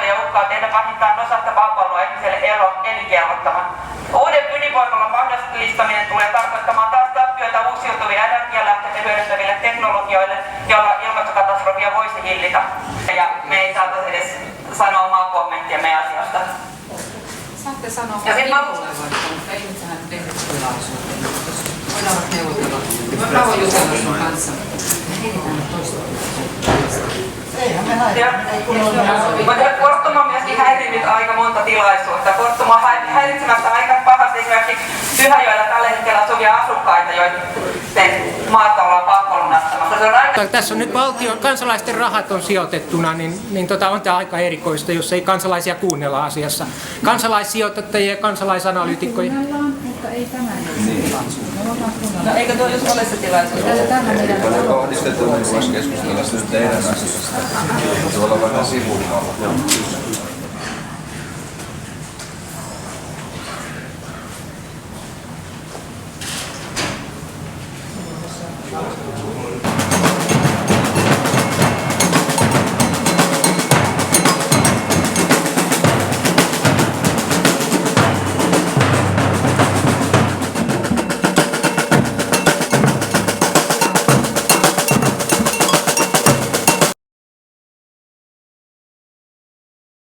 ja uhkaa tehdä vähintään osasta maapalloa ihmiselle elinkelvottoman. Uuden ydinvoimalan mahdollistaminen tulee tarkoittamaan taas tappioita uusiutuvia energialähteitä hyödyntäville teknologioille, joilla ilmastokatastrofia voisi hillitä. Ja me ei saataisi edes sanoa omaa kommenttiamme asiasta. Saatte sanoa, ja sitten mutta ei nyt tähän lehdistötilaisuuteen. Voidaan neuvotella. Mä voin jutella sun kanssa. Me heitetään toista. Eihän me Fortum on myöskin häirinnyt aika monta tilaisuutta. Fortum on häiritsemässä aika pahasti esimerkiksi Pyhäjoella tällä hetkellä asuvia asukkaita, joiden maata ollaan pakkolunastamassa. Tässä on nyt valtion, kansalaisten rahat on sijoitettuna, niin on tämä aika erikoista, jos ei kansalaisia kuunnella asiassa. Kansalaissijoittajia ja kansalaisanalyytikkoja. Mutta ei tämä tilaisuus. No eikö tuo just ole se tilaisuus? Paljon kohdistettu, niin voisi keskustella sitten teidän asiasta. Tuolla vähän sivummalla.